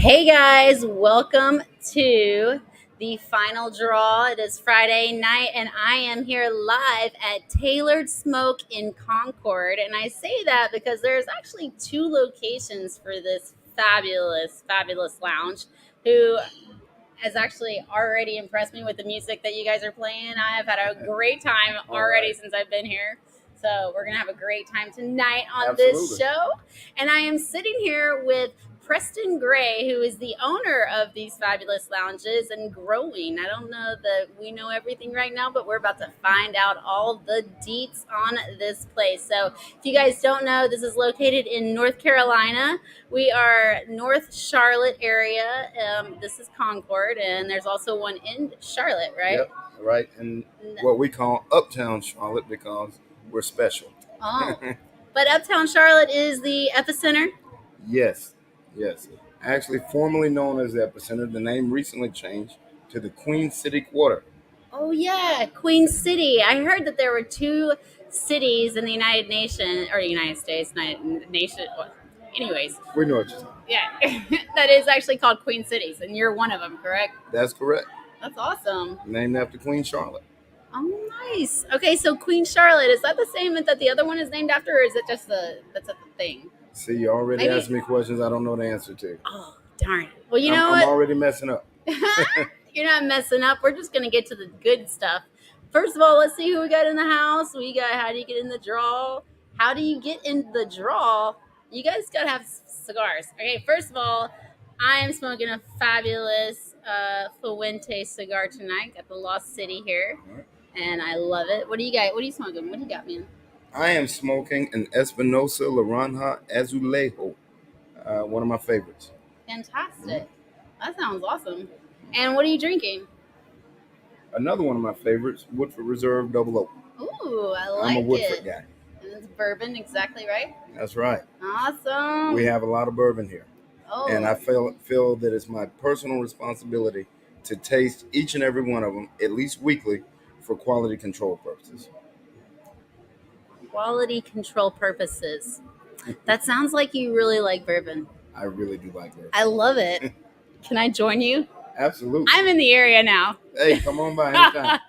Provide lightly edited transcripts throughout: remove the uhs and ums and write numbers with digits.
Hey guys, welcome to the final draw. It is Friday night, and I am here live at Tailored Smoke in Concord. And I say that because there's actually two locations for this fabulous lounge who has actually already impressed me with the music that you guys are playing. I have had a great time already since I've been here. So we're going to have a great time tonight on this show. And I am sitting here with Preston Gray, who is the owner of these fabulous lounges and growing. I don't know that we know everything right now, but we're about to find out all the deets on this place. So if you guys don't know, this is located in North Carolina. We are North Charlotte area. This is Concord, and there's also one in Charlotte, right? Yep, right. And what we call Uptown Charlotte because we're special. Oh, but Uptown Charlotte is the epicenter? Yes. Actually, formerly known as the Epicenter, the name recently changed to the Queen City Quarter. Oh, yeah, Queen City. I heard that there were two cities in the United States, United Nation. Well, anyways. We know what you're saying. Yeah, that is actually called Queen Cities, and you're one of them, correct? That's correct. That's awesome. Named after Queen Charlotte. Oh, nice. Okay, so Queen Charlotte, is that the same that the other one is named after, or is it just that's a thing? See, you already asked me questions I don't know the answer to. Oh, darn. Well, you know what? I'm already messing up. You're not messing up. We're just going to get to the good stuff. First of all, let's see who we got in the house. How do you get in the draw? How do you get in the draw? You guys got to have cigars. Okay, first of all, I am smoking a fabulous Fuente cigar tonight. Got the Lost City here, and I love it. What do you got? What are you smoking? What do you got, man? I am smoking an Espinosa Laranja Azulejo, one of my favorites. Fantastic. That sounds awesome. And what are you drinking? Another one of my favorites, Woodford Reserve Double Oak. Ooh, I like it. I'm a Woodford guy. And it's bourbon, exactly right? That's right. Awesome. We have a lot of bourbon here. Oh. And I feel that it's my personal responsibility to taste each and every one of them, at least weekly, for quality control purposes. Quality control purposes. That sounds like you really like bourbon. I really do like bourbon. I love it. Can I join you? Absolutely. I'm in the area now. Hey, come on by anytime.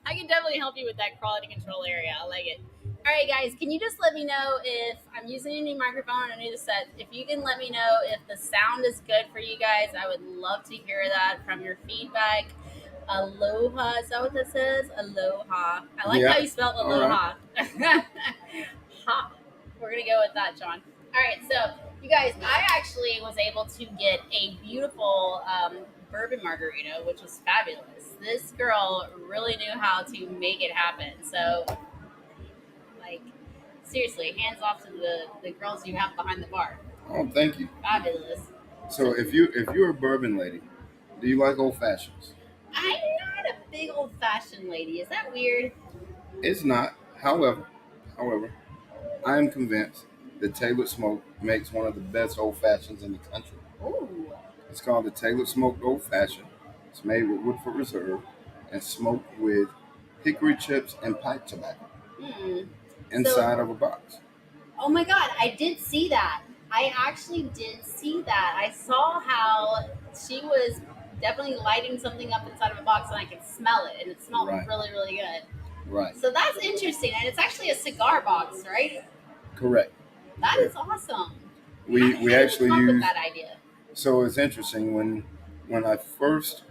I can definitely help you with that quality control area. I like it. All right, guys, can you just let me know if I'm using a new microphone and a new set? If you can let me know if the sound is good for you guys, I would love to hear that from your feedback. Aloha, is that what that says? Aloha. I like how you spelled aloha. Right. Ha. We're going to go with that, John. All right, so you guys, I actually was able to get a beautiful bourbon margarita, which was fabulous. This girl really knew how to make it happen. So, like, seriously, hands off to the girls you have behind the bar. Oh, thank you. Fabulous. So if you're a bourbon lady, do you like old fashions? I'm not a big old fashioned lady. Is that weird? It's not. However, I am convinced that Tailored Smoke makes one of the best old fashions in the country. Ooh. It's called the Tailored Smoked Old Fashioned. It's made with Woodford Reserve and smoked with hickory chips and pipe tobacco inside of a box. Oh my God, I did see that. I actually did see that. I saw how she was definitely lighting something up inside of a box, and I could smell it, and it smelled really, really good. Right. So that's interesting, and it's actually a cigar box, right? Correct. That is awesome. We actually use that idea. So it's interesting when I first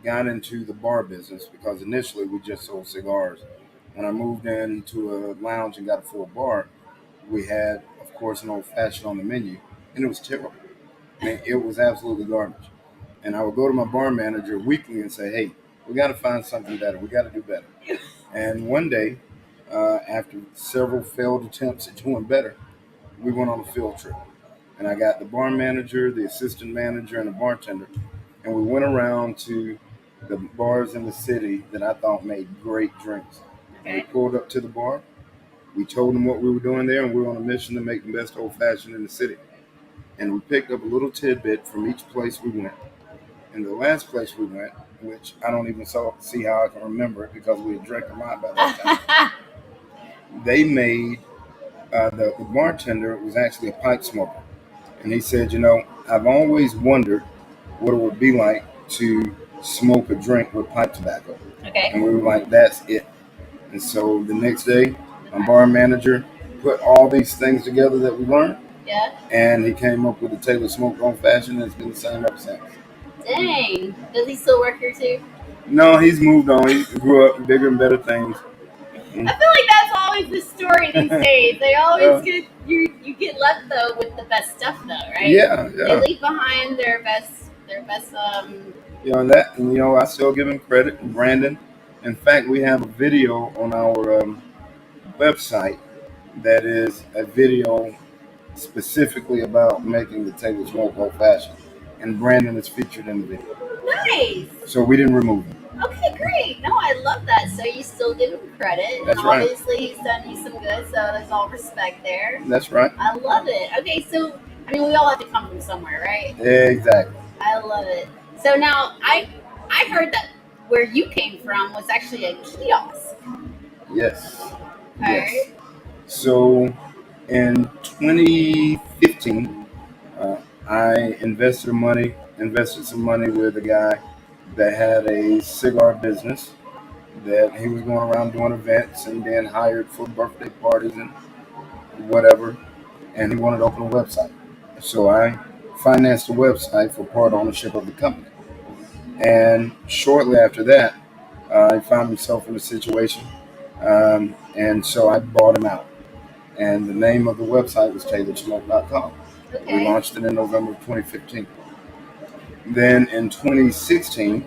got into the bar business, because initially we just sold cigars. When I moved into a lounge and got a full bar, we had, of course, an old fashioned on the menu, and it was terrible. I mean, it was absolutely garbage. And I would go to my bar manager weekly and say, "Hey, we got to find something better. We got to do better." And one day, after several failed attempts at doing better, we went on a field trip. And I got the bar manager, the assistant manager, and the bartender. And we went around to the bars in the city that I thought made great drinks. And we pulled up to the bar. We told them what we were doing there, and we were on a mission to make the best old-fashioned in the city. And we picked up a little tidbit from each place we went. And the last place we went, which I don't even see how I can remember it because we had drank them out by that time, they made, the bartender was actually a pipe smoker. And he said, I've always wondered what it would be like to smoke a drink with pipe tobacco. Okay. And we were like, that's it. And so the next day, my bar manager put all these things together that we learned. Yeah. And he came up with the Taylor Smoked Old Fashioned, and it's been the same ever since. Dang. Does he still work here too? No, he's moved on. He grew up bigger and better things. I feel like that's always the story these days. They always get you get left though with the best stuff though, right? Yeah. They leave behind their best and I still give him credit, Brandon. In fact, we have a video on our website that is a video specifically about making the Taylor Smoked Old Fashioned, and Brandon is featured in the video. Nice. So we didn't remove him. Okay, great. No, I love that. So you still give him credit. That's and obviously he's done you some good, so there's all respect there. That's right. I love it. Okay, so we all have to come from somewhere, right? Exactly. I love it. So now I heard that where you came from was actually a kiosk. Yes. All right. So in 2015, I invested some money with a guy that had a cigar business that he was going around doing events and being hired for birthday parties and whatever, and he wanted to open a website. So I financed the website for part ownership of the company. And shortly after that, he found himself in a situation, and so I bought him out. And the name of the website was taylorsmoke.com. Okay. We launched it in November of 2015. Then in 2016,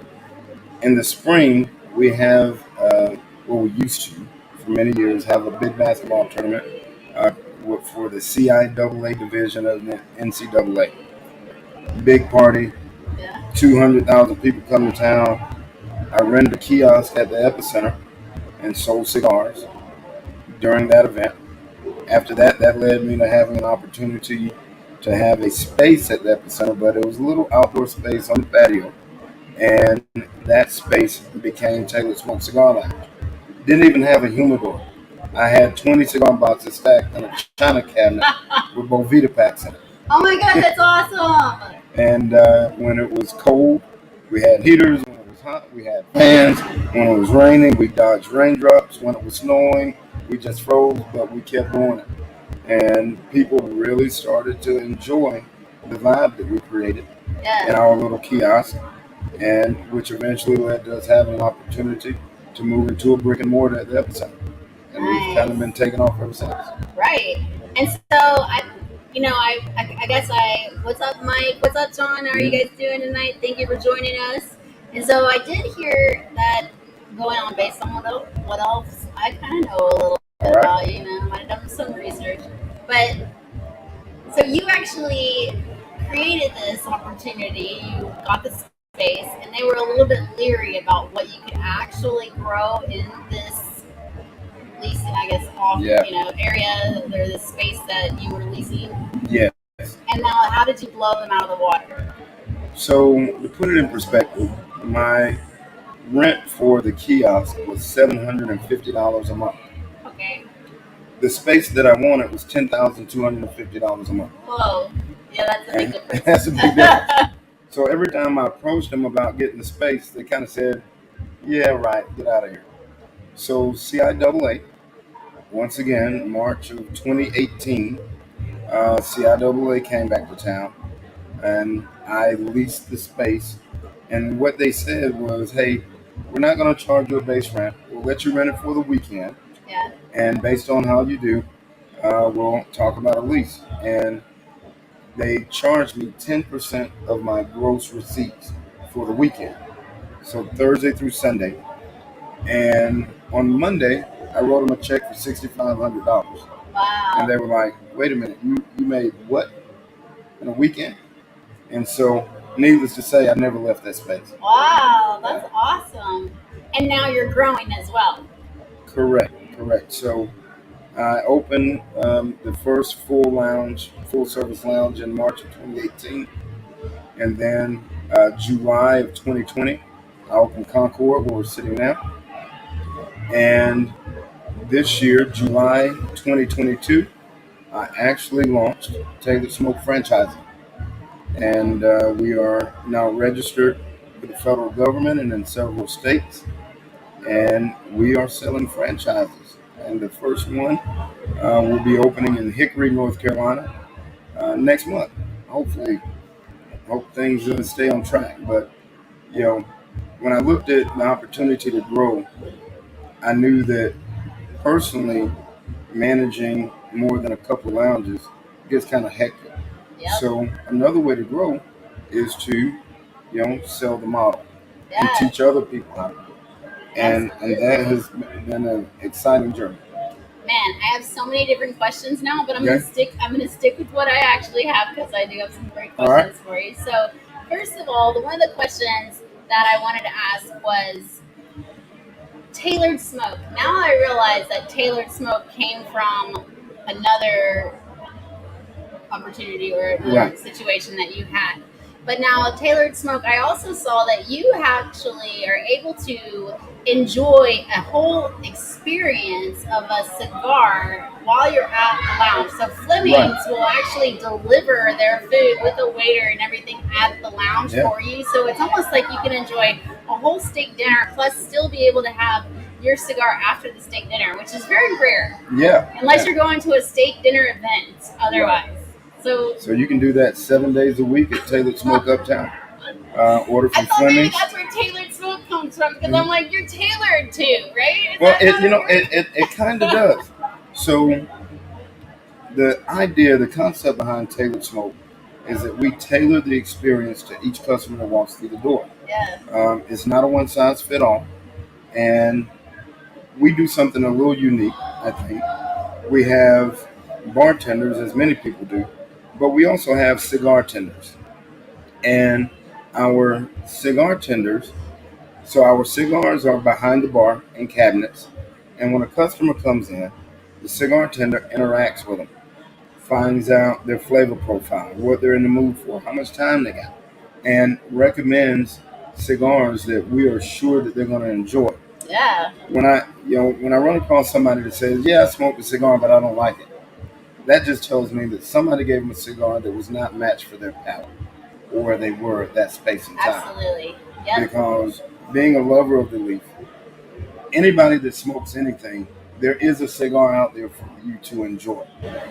in the spring, we have, we used to, for many years, have a big basketball tournament for the CIAA division of the NCAA. Big party, 200,000 people come to town. I rented a kiosk at the Epicenter and sold cigars during that event. After that, that led me to having an opportunity to have a space at the Epicenter, but it was a little outdoor space on the patio. And that space became Taylor Smoked Cigar Lounge. Didn't even have a humidor. I had 20 cigar boxes stacked in a china cabinet with Bovita packs in it. Oh my God, that's awesome! And when it was cold, we had heaters. When it was hot, we had fans. When it was raining, we dodged raindrops. When it was snowing, we just froze, but we kept doing it. And people really started to enjoy the vibe that we created in our little kiosk, and which eventually led to us having an opportunity to move into a brick and mortar at the Epicenter. And we've kind of been taking off ever since. Right. And so I guess what's up, Mike? What's up, John? How are you guys doing tonight? Thank you for joining us. And so I did hear that going on based on what else I kind of know a little bit about, I've done some research. But so you actually created this opportunity, you got the space, and they were a little bit leery about what you could actually grow in this leasing, I guess, area, or the space that you were leasing. Yes. And now, how did you blow them out of the water? So, to put it in perspective, my rent for the kiosk was $750 a month. Okay. The space that I wanted was $10,250 a month. Whoa. Yeah, that's a big difference. That's a big difference. So every time I approached them about getting the space, they kind of said, yeah, right, get out of here. So CIAA, once again, March of 2018, CIAA came back to town, and I leased the space. And what they said was, hey, we're not going to charge you a base rent. We'll let you rent it for the weekend. Yeah. And based on how you do, we'll talk about a lease. And they charged me 10% of my gross receipts for the weekend. So Thursday through Sunday. And on Monday, I wrote them a check for $6,500. Wow. And they were like, wait a minute, you made what in a weekend? And so, needless to say, I never left that space. Wow, that's awesome. And now you're growing as well. Correct. So I opened the first full service lounge in March of 2018. And then July of 2020, I opened Concord, where we're sitting now. And this year, July 2022, I actually launched Tailored Smoke Franchising, and we are now registered with the federal government and in several states, and we are selling franchises. And the first one will be opening in Hickory, North Carolina, next month. Hopefully, hope things stay on track. But you know, when I looked at the opportunity to grow, I knew that personally managing more than a couple lounges gets kind of hectic. Yep. So another way to grow is to, sell the model and Yeah. teach other people how to do it. And that Absolutely. has been an exciting journey. Man, I have so many different questions now, but I'm Okay. gonna stick. I'm gonna stick with what I actually have because I do have some great All right. questions for you. So, first of all, one of the questions that I wanted to ask was tailored smoke. Now I realize that tailored smoke came from another opportunity or another Right. situation that you had. But now, tailored smoke, I also saw that you actually are able to enjoy a whole experience of a cigar while you're at the lounge. So, Fleming's Right. will actually deliver their food with a waiter and everything at the lounge Yeah. for you. So, it's almost like you can enjoy a whole steak dinner plus still be able to have your cigar after the steak dinner, which is very rare. Yeah. Unless Yeah. you're going to a steak dinner event otherwise. So you can do that 7 days a week at Tailored Smoke Uptown. Order I from thought maybe Fleming's. that's where tailored smoke comes from because I'm like, you're tailored to, right? Is Well, that how it works? it kind of does. So the idea, the concept behind Tailored Smoke is that we tailor the experience to each customer that walks through the door. Yeah. It's not a one size fit all, and we do something a little unique. I think we have bartenders, as many people do, but we also have cigar tenders, and our cigar tenders. So our cigars are behind the bar in cabinets, and when a customer comes in, the cigar tender interacts with them, finds out their flavor profile, what they're in the mood for, how much time they got, and recommends cigars that we are sure that they're going to enjoy. Yeah. When I run across somebody that says, "Yeah, I smoked a cigar, but I don't like it," that just tells me that somebody gave them a cigar that was not matched for their palate or where they were at that space and time. Absolutely. Yep. Because being a lover of the leaf, anybody that smokes anything, there is a cigar out there for you to enjoy.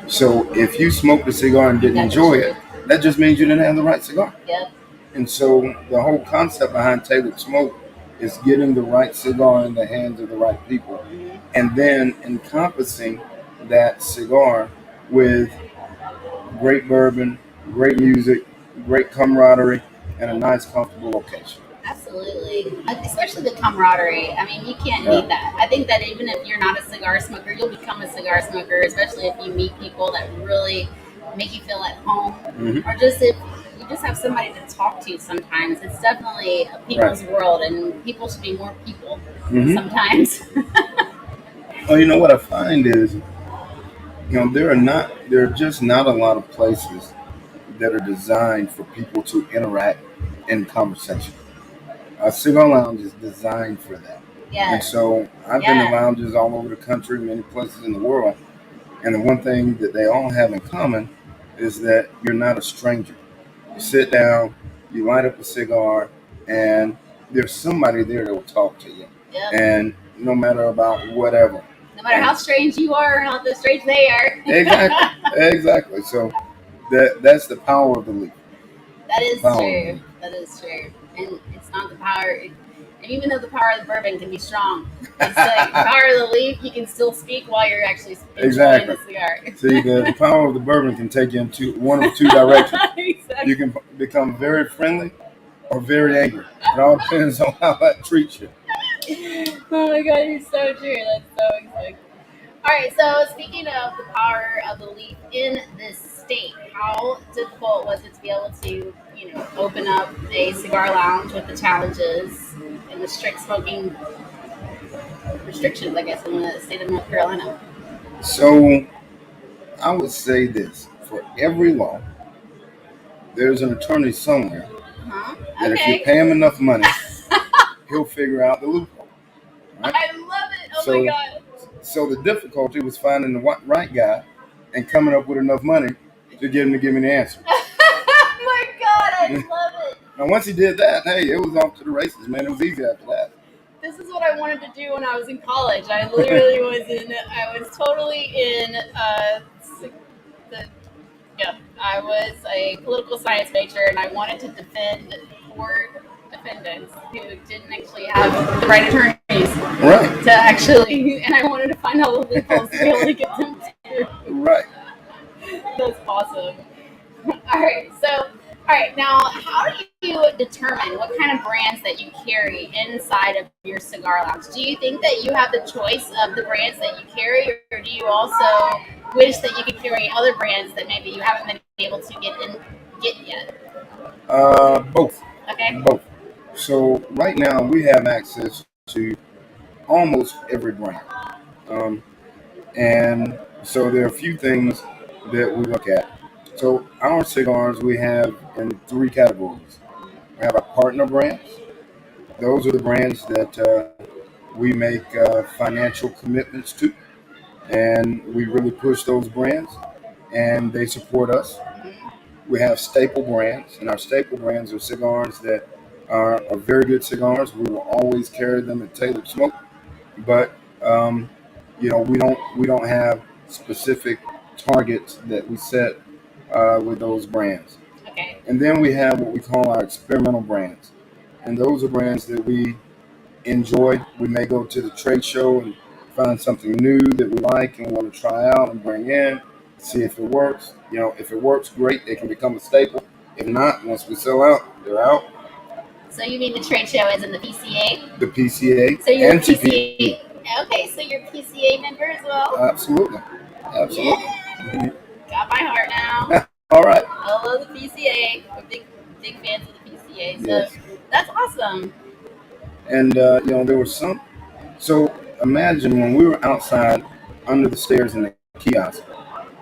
So if you smoked a cigar and didn't That's enjoy true. it, that just means you didn't have the right cigar. Yep. And so the whole concept behind Tailored Smoke is getting the right cigar in the hands of the right people, Mm-hmm. and then encompassing that cigar with great bourbon, great music, great camaraderie, and a nice, comfortable location. Absolutely. Especially the camaraderie. I mean, you can't Yeah. beat that. I think that even if you're not a cigar smoker, you'll become a cigar smoker, especially if you meet people that really make you feel at home. Mhm. Or just if you just have somebody to talk to sometimes. It's definitely a people's world, and people should be more people Mhm. sometimes. Well, you know what I find is, there are just not a lot of places that are designed for people to interact in conversation. A cigar lounge is designed for that. And Yeah. so I've been to lounges all over the country, many places in the world, and the one thing that they all have in common is that you're not a stranger. You sit down, you light up a cigar, and there's somebody there that will talk to you. Yep. And no matter about whatever. No matter how strange you are or how strange they are. Exactly. Exactly. So that's the power of the leaf. That is Power of the true. leaf. That is true. And it's not the power. And even though the power of the bourbon can be strong, it's like the power of the leaf. You can still speak while you're actually enjoying Exactly. the cigar. See, the power of the bourbon can take you into one of two directions. Exactly. You can become very friendly or very angry. It all depends on how that treats you. Oh my god, you're so true. That's so exciting. All right, so speaking of the power of the leaf in this state, how difficult was it to be able to, open up a cigar lounge with the challenges and the strict smoking restrictions, I guess, in the state of North Carolina? So I would say this: for every law, there's an attorney somewhere Huh? that if you Okay. pay him enough money, he'll figure out the loophole. Right? I love it. Oh So- my god. So the difficulty was finding the right guy and coming up with enough money to get him to give me the answer. Oh my God, I love it. Now, once he did that, hey, it was off to the races, man. It was easy after that. This is what I wanted to do when I was in college. I literally I was totally in the, yeah, I was a political science major and I wanted to defend poor defendants who didn't actually have the right attorneys Right. to actually, and I wanted to find all the loopholes to be able to get them to. Right. That's awesome. All right, all right, now how do you determine what kind of brands that you carry inside of your cigar lounge? Do you think that you have the choice of the brands that you carry, or do you also wish that you could carry other brands that maybe you haven't been able to get yet? Both. Okay. Both. So right now we have access to almost every brand, um, and so there are a few things that we look at. So our cigars we have in three categories. We have our partner brands. Those are the brands that we make financial commitments to, and we really push those brands, and they support us. We have staple brands, and our staple brands are cigars that are very good cigars. We will always carry them at Tailored Smoke, but um, we don't have specific targets that we set with those brands. Okay. And then we have what we call our experimental brands, and those are brands that we enjoy. We may go to the trade show and find something new that we like and want to try out and bring in, see if it works. If it works, great. They can become a staple. If not, once we sell out, they're out. So you mean the trade show is in the PCA? The PCA So you're and a PCA. Okay, so you're a PCA member as well? Absolutely. Absolutely. Yeah. Got my heart now. All right. I love the PCA. We're big fans of the PCA. So Yes. that's awesome. And there was some. So imagine when we were outside under the stairs in the kiosk,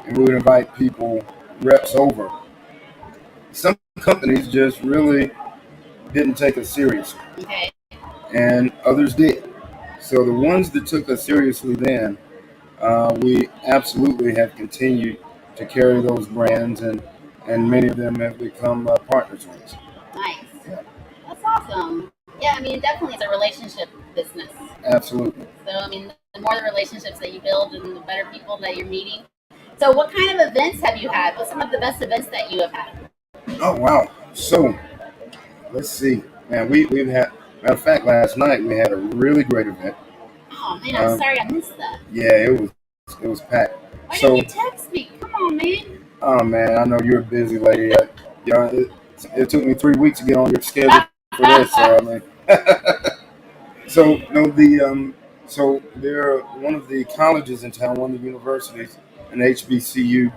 and we would invite people, reps over. Some companies just really didn't take us seriously, Okay. and others did. So the ones that took us seriously then, we absolutely have continued to carry those brands, and many of them have become partners with us. Nice. Yeah, That's awesome. Yeah, I mean, definitely it's a relationship business. absolutely. So, I mean, the more the relationships that you build and the better people that you're meeting. So, what kind of events have you had? What's some of the best events that you have had? Oh wow. So let's see, man. We've had. Matter of fact, last night we had a really great event. Oh, man, I'm sorry I missed that. Yeah, it was packed. Why So, didn't you text me? Come on, man. oh man, I know you're a busy lady. It took me 3 weeks to get on your schedule for this. So I mean, so no, so there one of the colleges in town, one of the universities, an HBCU,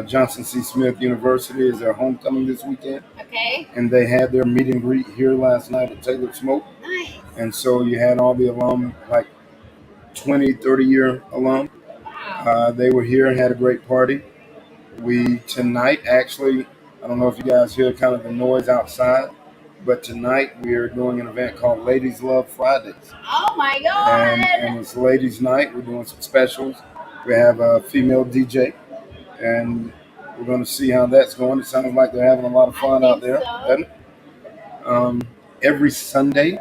Johnson C. Smith University, is their homecoming this weekend, Okay. and they had their meet and greet here last night at Taylor Smoke, Nice. and so you had all the alum, like 20, 30-year alum. Wow. They were here and had a great party. We tonight actually, I don't know if you guys hear kind of the noise outside, but tonight we are doing an event called Ladies Love Fridays. Oh my And God. it's ladies' night. We're doing some specials. We have a female DJ, and we're going to see how that's going. It sounds like they're having a lot of I fun out think there, so. doesn't it? Every Sunday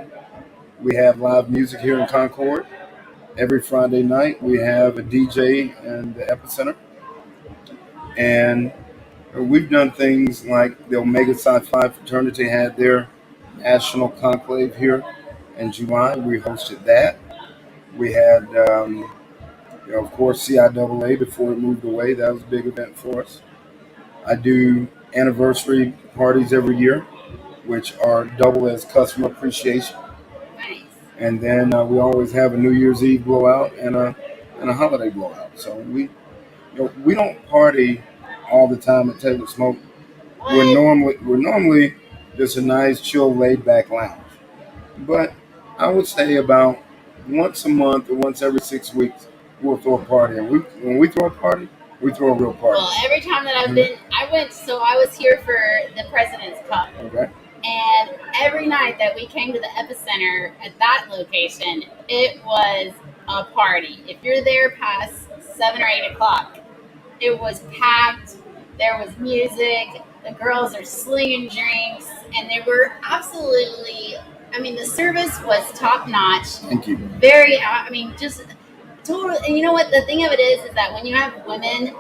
we have live music here in Concord. Every Friday night we have a DJ in the Epicenter, and we've done things like the Omega Psi Phi fraternity had their national conclave here in July. We hosted that. We had, of course, CIAA before it moved away. That was a big event for us. I do anniversary parties every year, which are double as customer appreciation. Nice. And then we always have a New Year's Eve blowout and a holiday blowout. So we don't party all the time at Taylor Smoke. We're What? normally just a nice, chill, laid back lounge. But I would say about once a month or once every 6 weeks, we'll throw a party. And when we throw a party, we throw a real party. Well, every time that I've been, I went, so I was here for the President's Cup. Okay. And every night that we came to the Epicenter at that location, it was a party. If you're there past 7 or 8 o'clock, It was packed. There was music. The girls are slinging drinks, and they were absolutely. I mean, the service was top notch. Thank you. Very. I mean, just total. And you know what? The thing of it is that when you have women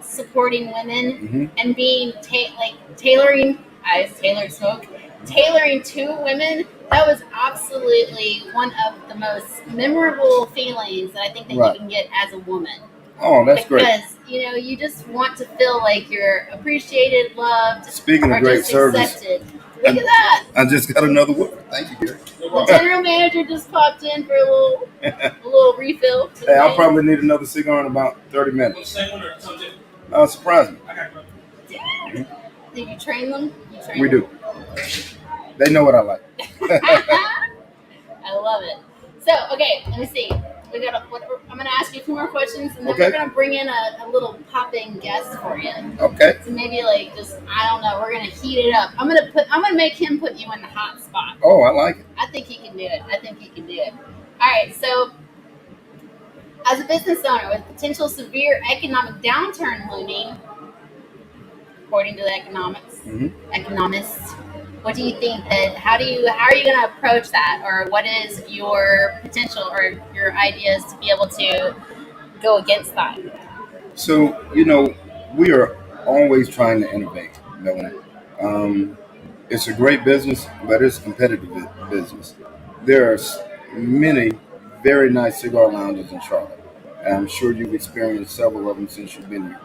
supporting women Mm-hmm. and being like tailoring, I tailored smoke, tailoring to women, that was absolutely one of the most memorable feelings that I think that Right. you can get as a woman. Oh, that's great. Because you just want to feel like you're appreciated, loved, Speaking or of great just service, accepted. Look at that! I just got another word. Thank you, Gary. The general manager just popped in for a little refill. Hey, I'll probably need another cigar in about 30 minutes. Surprise me. Did you train them? We do. They know what I like. I love it. So, okay, let me see. I'm going to ask you a few more questions, and then Okay. we're going to bring in a little pop-in guest for you. Okay. So maybe like just I don't know. We're going to heat it up. I'm gonna make him put you in the hot spot. Oh, I like it. I think he can do it. All right. So, as a business owner with potential severe economic downturn looming, according to the economists, what do you think that how are you going to approach that, or what is your potential or your ideas to be able to go against that? So, we are always trying to innovate, Melanie. It's a great business, but it's a competitive business. There are many very nice cigar lounges in Charlotte. And I'm sure you've experienced several of them since you've been here.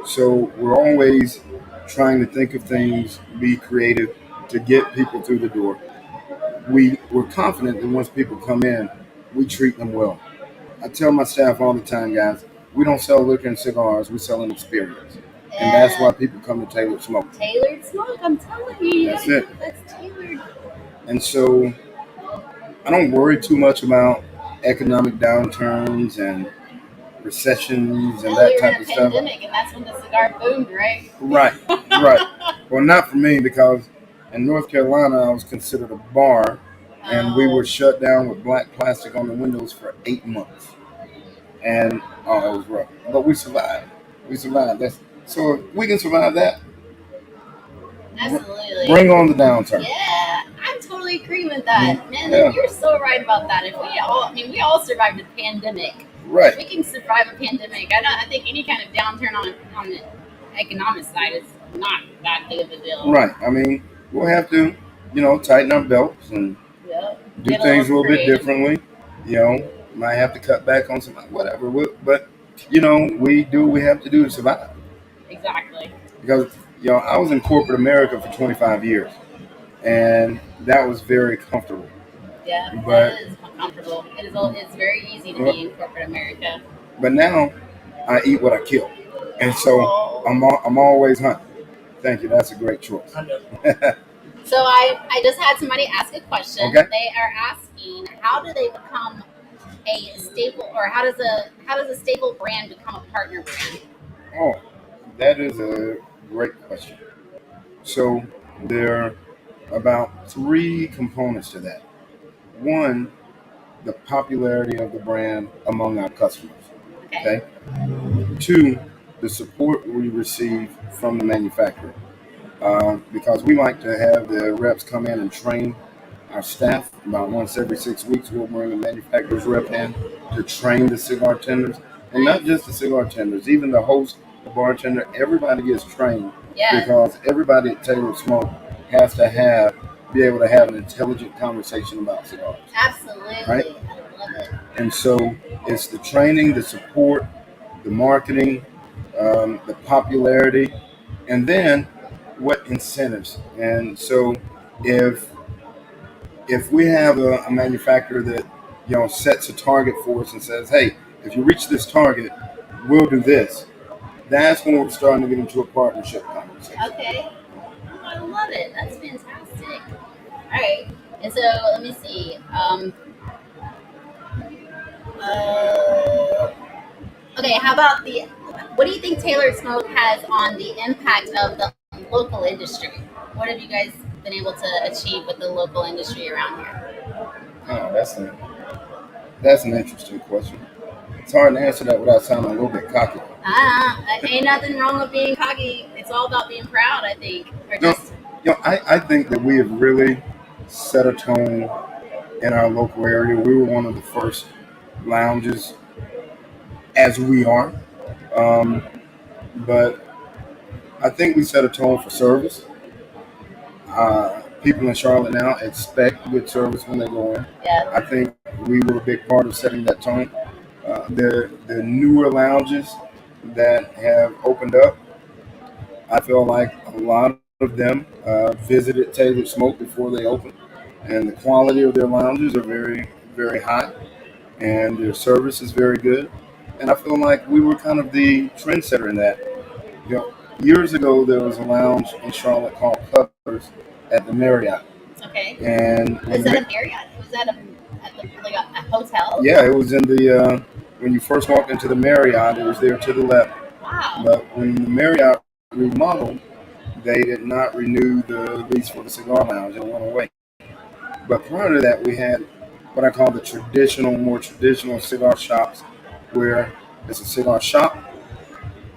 So we're always trying to think of things, be creative to get people through the door. We're confident that once people come in, we treat them well. I tell my staff all the time, guys, we don't sell liquor and cigars, we sell an experience. And that's why people come to Tailored Smoke. Tailored Smoke, I'm telling you. That's it. That's tailored. And so I don't worry too much about economic downturns and recessions and that type of stuff. Pandemic, and that's when the cigar boomed, right? Right. Well, not for me, because in North Carolina I was considered a bar, and we were shut down with black plastic on the windows for 8 months. And it was rough, but we survived. So if we can survive that. Absolutely. Bring on the downturn. Yeah, I totally agree with that, man. Yeah. You're so right about that. We all survived a pandemic. Right. If we can survive a pandemic, I think any kind of downturn on the economic side is not that big of a deal. Right. I mean, we'll have to, tighten our belts and do things a little bit differently. Might have to cut back on some whatever. But we do what we have to do to survive. Exactly. Because I was in corporate America for 25 years, and that was very comfortable. Yeah, but it is comfortable. It's very easy to be in corporate America. But now, I eat what I kill, and so I'm always hunting. Thank you. That's a great choice. So I just had somebody ask a question. Okay. They are asking, how do they become a staple, or how does a staple brand become a partner brand? Oh, that is a great question. So there are about 3 components to that. One, the popularity of the brand among our customers. Okay. 2, the support we receive from the manufacturer. Because we like to have the reps come in and train our staff. About once every 6 weeks, we'll bring a manufacturer's rep in to train the cigar tenders. And not just the cigar tenders, even the host, the bartender, everybody gets trained. Yeah. Because everybody at Tailored Smoke has to be able to have an intelligent conversation about cigars. Absolutely. Right? I love it. And so it's the training, the support, the marketing, the popularity, and then what incentives. And so if we have a manufacturer that sets a target for us and says, hey, if you reach this target, we'll do this, that's when we're starting to get into a partnership conversation. Okay. Oh, I love it. That's fantastic. All right. And so let me see. Okay, how about what do you think Tailored Smoke has on the impact of the local industry? What have you guys been able to achieve with the local industry around here? Oh, that's an interesting question. It's hard to answer that without sounding a little bit cocky. Ain't nothing wrong with being cocky. It's all about being proud, I think. Or No, just I think that we have really set a tone in our local area. We were one of the first lounges, as we are. Um, but I think we set a tone for service. People in Charlotte now expect good service when they go in. yeah. I think we were a big part of setting that tone. The newer lounges that have opened up, I feel like a lot of them visited Taylor Smoke before they opened, and the quality of their lounges are very, very high, and their service is very good. And I feel like we were kind of the trendsetter in that. Years ago there was a lounge in Charlotte called Cutters at the Marriott, Okay. and Was that a Marriott? Was that like a hotel? yeah, it was in the when you first walked into the Marriott, it was there to the left. Wow. But when the Marriott remodeled, they did not renew the lease for the cigar lounge and it went away. But prior to that, we had what I call the more traditional cigar shops, where it's a cigar shop.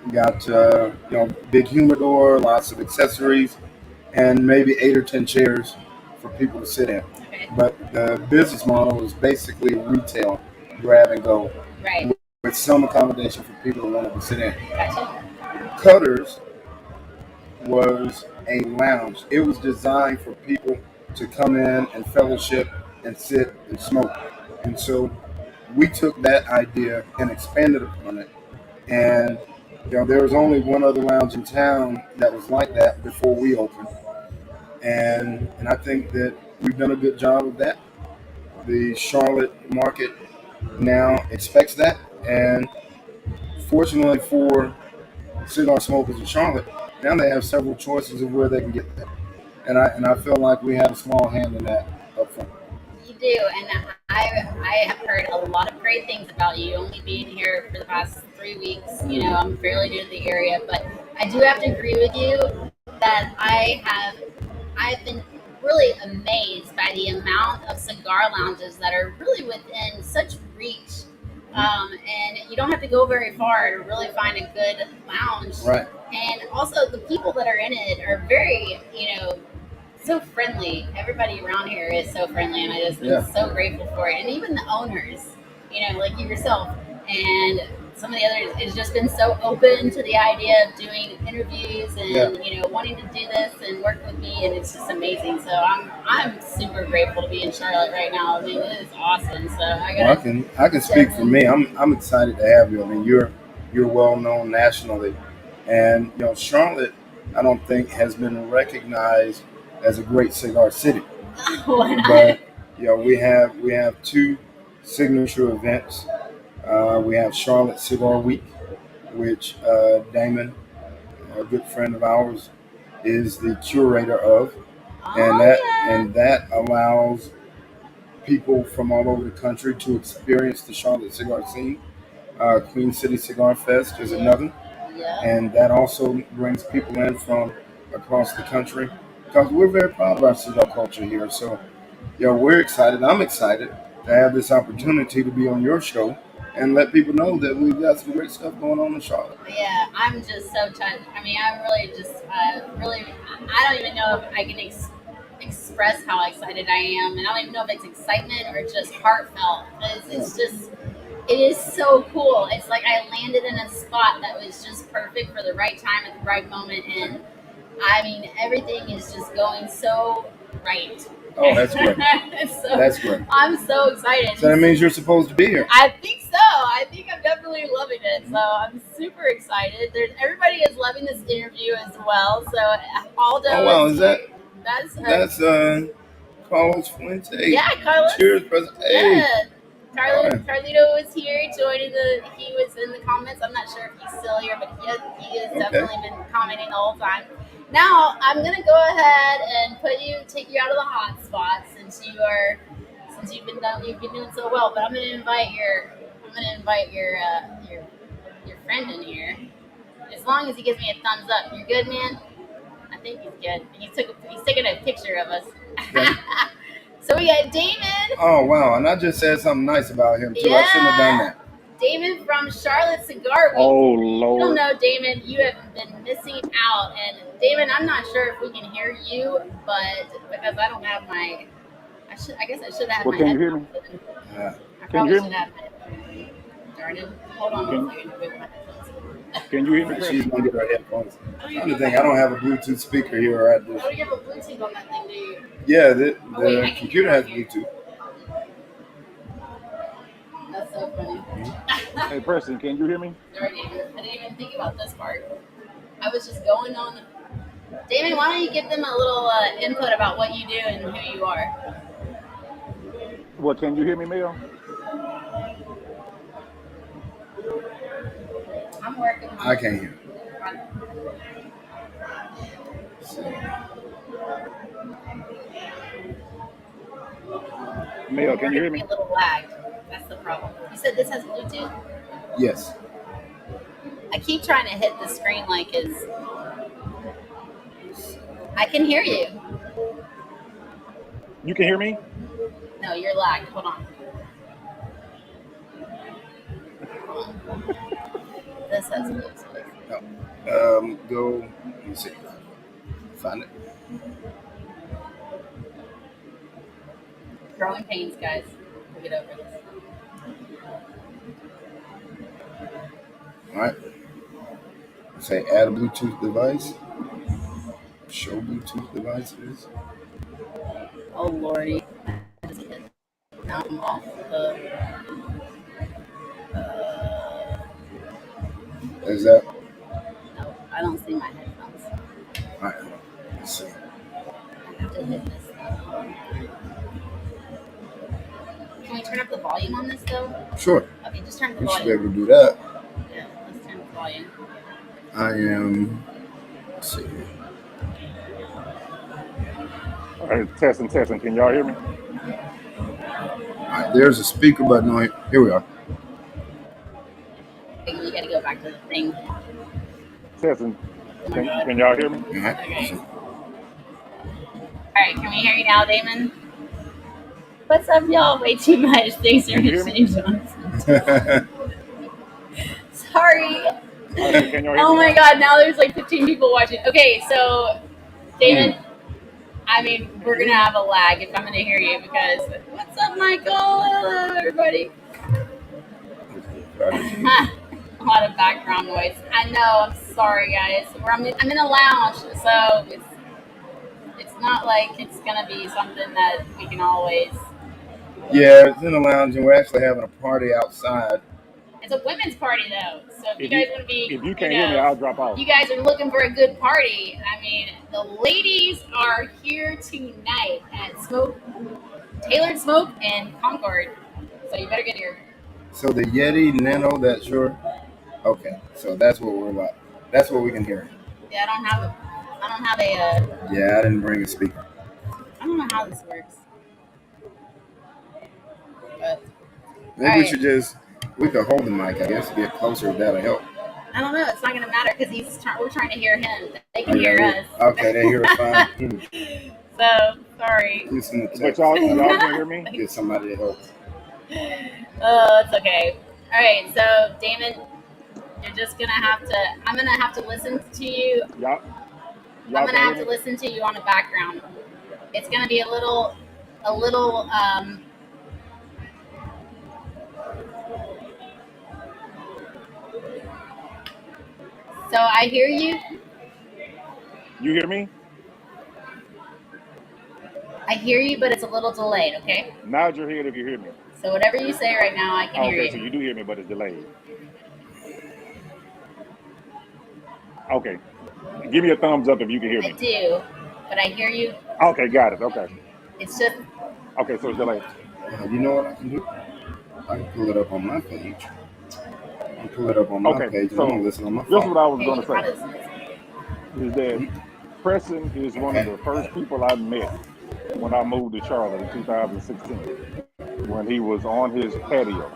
You got big humidor, lots of accessories, and maybe 8 or 10 chairs for people to sit in. Okay. But the business model is basically retail, grab and go, Right. with some accommodation for people who wanted to sit in. Gotcha. Cutters was a lounge. It was designed for people to come in and fellowship and sit and smoke. And so we took that idea and expanded upon it. And there was only one other lounge in town that was like that before we opened. And I think that we've done a good job of that. The Charlotte market now expects that, and fortunately for cigar smokers in Charlotte, now they have several choices of where they can get that. And I feel like we have a small hand in that up front. You do, and I have heard a lot of great things about you. Only being here for the past 3 weeks, I'm fairly new to the area, but I do have to agree with you that I've been really amazed by the amount of cigar lounges that are really within such reach. And you don't have to go very far to really find a good lounge. Right. And also, the people that are in it are very, so friendly. Everybody around here is so friendly, and I just am so grateful for it. And even the owners, like you yourself, and some of the others, has just been so open to the idea of doing interviews and wanting to do this and work with me, and it's just amazing. So I'm super grateful to be in Charlotte right now. I mean, it is awesome. So I can speak for me. I'm excited to have you. I mean, you're well known nationally, and Charlotte, I don't think has been recognized as a great cigar city. Why not? But we have two signature events. We have Charlotte Cigar Week, which Damon, a good friend of ours, is the curator of, and that allows people from all over the country to experience the Charlotte cigar scene. Queen City Cigar Fest is another, and that also brings people in from across the country because we're very proud of our cigar culture here. So, we're excited. I'm excited to have this opportunity to be on your show and let people know that we've got some great stuff going on in Charlotte. Yeah, I'm just so touched. I mean, I'm really just, I don't even know if I can express how excited I am. And I don't even know if it's excitement or just heartfelt. It's just, it is so cool. It's like I landed in a spot that was just perfect for the right time at the right moment. And I mean, everything is just going so right. Oh, that's great. That's great. I'm so excited. So that means you're supposed to be here. I think so. I think I'm definitely loving it. So I'm super excited. Everybody is loving this interview as well. So Aldo. Oh wow, is that? That's Carlos Fuente. Yeah, Carlos. Cheers, President. Hey. Yeah. Carlito was here joining he was in the comments. I'm not sure if he's still here, but he has definitely been commenting the whole time. Now I'm gonna go ahead and take you out of the hot spot since you've been doing so well. But I'm gonna invite your friend in here. As long as he gives me a thumbs up, you're good, man. I think he's good. He's taking a picture of us. Okay. So we got Damon. Oh wow, and I just said something nice about him too. Yeah. I shouldn't have done that. Damon from Charlotte Cigar Week. Oh You don't Lord. know, Damon, you have been missing out. And Damon, I'm not sure if we can hear you, but because I don't have my, I guess I should have had Well, my can you hear headphones me? in. Uh, I Can you probably hear should me? have my headphones. Darn it. Hold on Can one second. Wait, my headphones. Can you hear me, Alright, she's Preston? gonna get her headphones. I don't I'm even the have thing. my I don't have a Bluetooth speaker here at this. Oh, you have a Bluetooth on that thing, do you? Yeah, Oh, wait, I the can computer hear has it here. Bluetooth. That's so funny. Hey, Preston, can you hear me? Sorry, David. I didn't even think about this part. I was just going on. Damon, why don't you give them a little input about what you do and who you are? Well, can you hear me, Mel? I'm working on I can't hear. Mel, We're can you going hear to be me? a little lagged. That's the problem. You said this has Bluetooth? Yes. I keep trying to hit the screen like it's. I can hear you. You can hear me? No, you're lagged. Hold on. This has Bluetooth. No. Go. Let me see. Find it. Growing pains, guys. We'll get over this. All right. Say add a Bluetooth device. Show Bluetooth devices. Oh, Lordy. Now I'm off the. Is that? No, I don't see my headphones. All right. Hold on. Let's see. I have to hit this. Can we turn up the volume on this though? Sure. Okay, just turn up the You should be volume. able to do that. Yeah, let's turn up the volume. I am. Let's see. All right, testing. Can y'all hear me? All right. There's a speaker button on it. Here we are. Okay, you gotta go back to the thing. Testing. Oh my God. Can y'all hear me? All right. Okay. Alright, can we hear you now, Damon? What's up, y'all? Way too much. Thanks for Can you hear me? Shane Johnson. Sorry. I said, can y'all hear Oh me? my God, now there's like 15 people watching. Okay, so, Damon, I mean, we're gonna have a lag if I'm gonna hear you because, what's up, Michael? Hello, everybody. A lot of background noise. I know, I'm sorry, guys. I'm in a lounge, so it's not like it's gonna be something that we can always. Yeah, it's in the lounge, and we're actually having a party outside. It's a women's party though, so if you If guys you want to be, if you can't hear me, I'll drop off. you guys are looking for a good party. I mean, the ladies are here tonight at Tailored Smoke in Concord, so you better get here. So the Yeti Nano, that's your. Okay, so that's what we're about. That's what we can hear. Yeah, I don't have a. Yeah, I didn't bring a speaker. I don't know how this works. But Maybe we Alright. should just. We could hold the mic, I guess, get closer. That'll help. I don't know. It's not gonna matter because we're trying to hear him. They can hear us. Okay, they hear us fine. So sorry. Listen to But text. y'all can hear me? Get somebody to help. Oh, it's okay. All right, so Damon, you're just gonna have to. I'm gonna have to listen to you. Y'all I'm gonna can have hear to me? listen to you on the background. It's gonna be a little. So I hear you. You hear me? I hear you, but it's a little delayed. Okay. Nod your head if you hear me. So whatever you say right now, I can hear Okay, you. so you do hear me, but it's delayed. Okay. Give me a thumbs up if you can hear I me. do, but I hear you. Okay, got it. Okay. It's just. Okay, so it's delayed. You know what I can do? I can pull it up on my page. I can pull it up on my Okay, page and so I'm gonna listen on my this is phone. what I was Okay, going you to can say. probably- Is that Preston is one of the first people I met when I moved to Charlotte in 2016, when he was on his patio.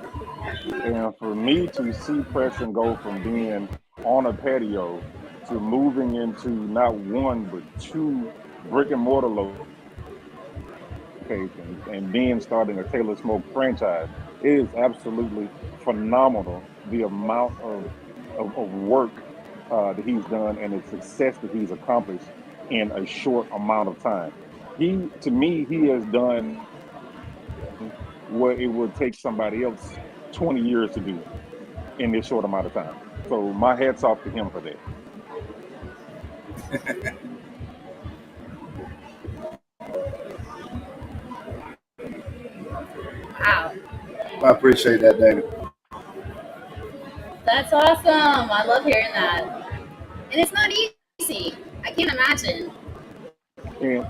And for me to see Preston go from being on a patio to moving into not one but two brick and mortar locations and then starting a Taylor Smoke franchise It is absolutely phenomenal the amount of work that he's done and the success that he's accomplished in a short amount of time. To me, he has done what it would take somebody else 20 years to do in this short amount of time. So my hat's off to him for that. Wow. I appreciate that, David. That's awesome. I love hearing that. And it's not easy. I can't imagine. And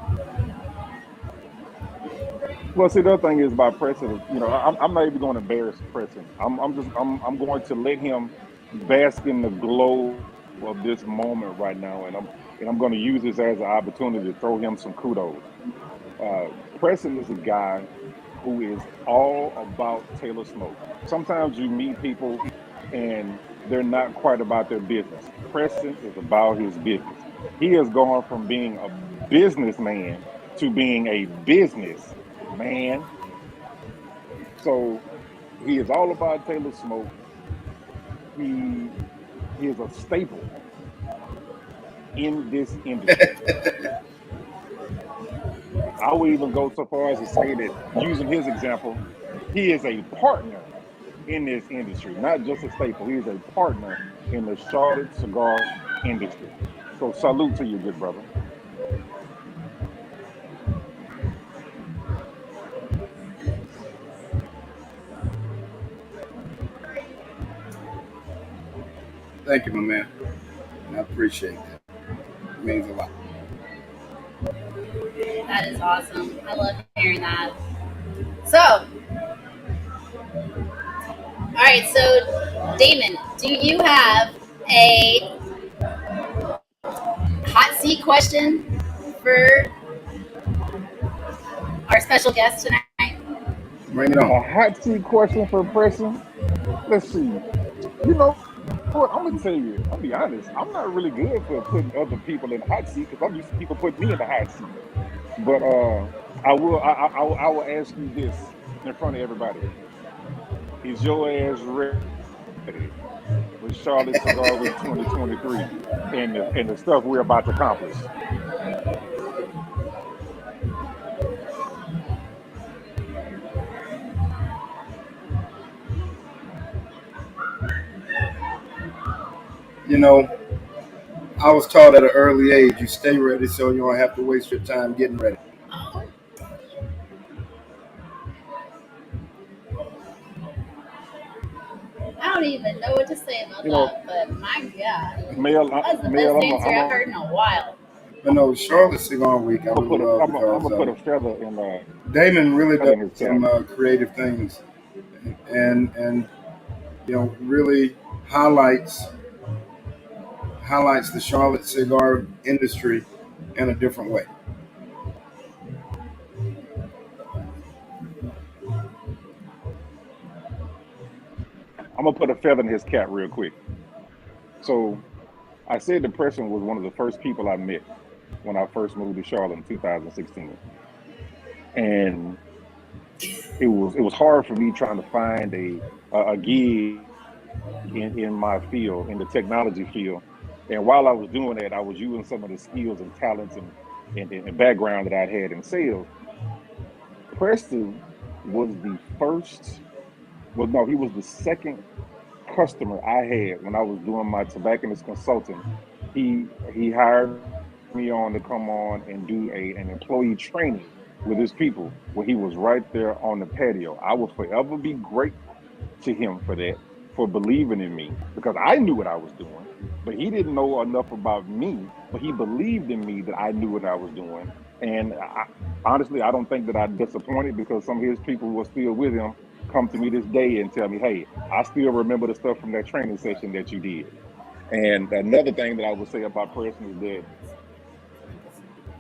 well, see, the other thing is about Preston. I'm not even going to embarrass Preston. I'm going to let him bask in the glow of this moment right now, and I'm going to use this as an opportunity to throw him some kudos. Uh, Preston is a guy who is all about Taylor Smoke. Sometimes you meet people and they're not quite about their business. Preston is about his business. He has gone from being a businessman to being a business man. So he is all about Taylor Smoke. He is a staple in this industry. I would even go so far as to say that, using his example, he is a partner in this industry, not just a staple. He is a partner in the Charlotte cigar industry. So salute to you, good brother. Thank you, my man. I appreciate that. It means a lot. That is awesome. I love hearing that. So, all right. So, Damon, do you have a hot seat question for our special guest tonight? Bring it A on. hot seat question for Preston. Let's see. You know what? I'm gonna tell you. I'll be honest. I'm not really good for putting other people in the hot seat because I'm used to people putting me in the hot seat. But I will ask you this in front of everybody: is your ass ready for Charlotte Cigar Week 2023 and the stuff we're about to accomplish? You know, I was taught at an early age, you stay ready so you don't have to waste your time getting ready. I don't even know what to say about You know, that, but my God, that's the best Mel, answer I've heard in a while. But no, Charlotte Cigar Week I I'm really gonna love I'm because gonna put a feather Damon really does in his cap. some creative things, and really highlights highlights the Charlotte cigar industry in a different way. I'm gonna put a feather in his cap real quick. So I said depression was one of the first people I met when I first moved to Charlotte in 2016, and it was hard for me trying to find a gig in my field, in the technology field. And while I was doing that, I was using some of the skills and talents and background that I'd had in sales. Preston was the first, well, no, he was the second customer I had when I was doing my tobacconist consulting. He hired me on to come on and do an employee training with his people when he was right there on the patio. I will forever be grateful to him for that, for believing in me, because I knew what I was doing, but he didn't know enough about me, but he believed in me that I knew what I was doing. And honestly, I don't think that I disappointed, because some of his people who are still with him come to me this day and tell me, hey, I still remember the stuff from that training session that you did. And another thing that I would say about Preston is that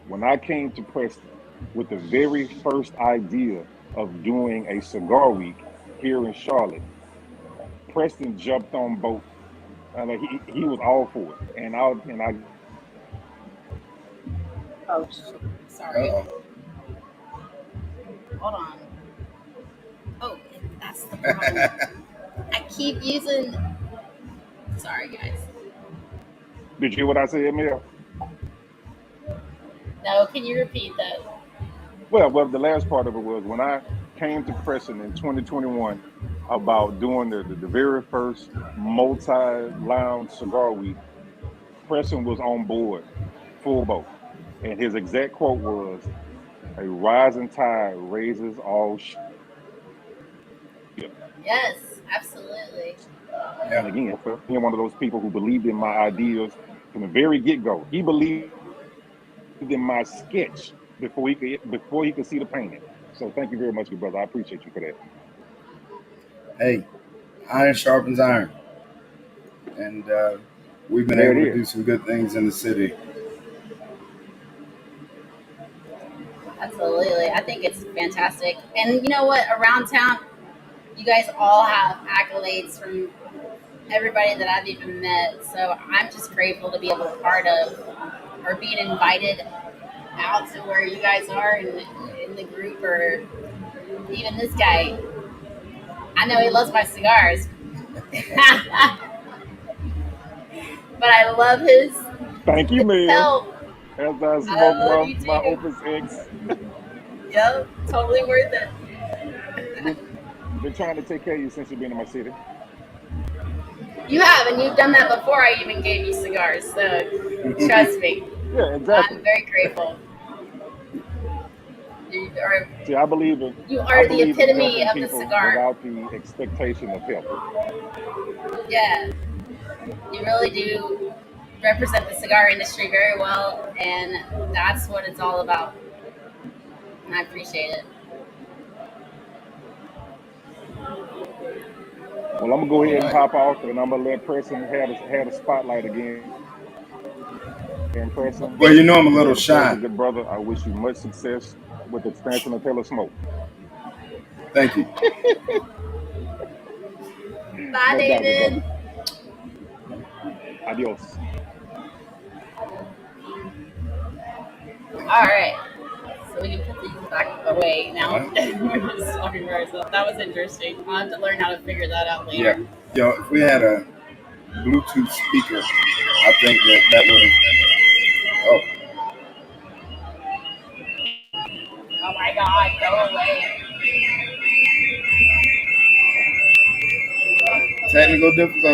when I came to Preston with the very first idea of doing a cigar week here in Charlotte, Preston jumped on boat. Like he was all for it, and I Oh, sorry. Uh-oh. Hold on. Oh, That's the problem. I keep using. Sorry, guys. Did you hear what I said, Mel? No, can you repeat that? Well, the last part of it was when I came to Preston in 2021 about doing the very first multi-lounge cigar week. Preston was on board, full boat, and his exact quote was, "A rising tide raises all ships." Yes, absolutely. And again, for being one of those people who believed in my ideas from the very get-go, he believed in my sketch before he could see the painting. So thank you very much, good brother. I appreciate you for that. Hey, iron sharpens iron, and we've been There able it to is. do some good things in the city. Absolutely. I think it's fantastic. And you know what? Around town, you guys all have accolades from everybody that I've even met. So I'm just grateful to be able to part of or being invited out to where you guys are in the group or even this guy. I know he loves my cigars. But I love Thank you, his Mel. help. As I I smoke love my, you my too. Opus X, Yep, totally worth it. been, been trying to take care of you since you've been in my city. You have, and you've done that before I even gave you cigars. So trust me, Yeah, I'm exactly. very grateful. You are, See, I believe in you I are the believe in epitome helping of the people cigar. without the expectation of help. Yeah, you really do represent the cigar industry very well, and that's what it's all about. And I appreciate it. Well, I'm gonna go All ahead and right. hop off, and I'm gonna let Preston have the spotlight again. Preston, Well, you know I'm a as little a pleasure, shy. good brother. I wish you much success with the expansion of Taylor Smoke. Thank you. Bye, No doubt, good brother. David. Adios. All right. So we can put these back away All now. right. We're just talking about ourselves. That was interesting. I'll have to learn how to figure that out Yeah. later. If we had a Bluetooth speaker, I think that would have. Oh, Oh my God, go away. technical difficulty.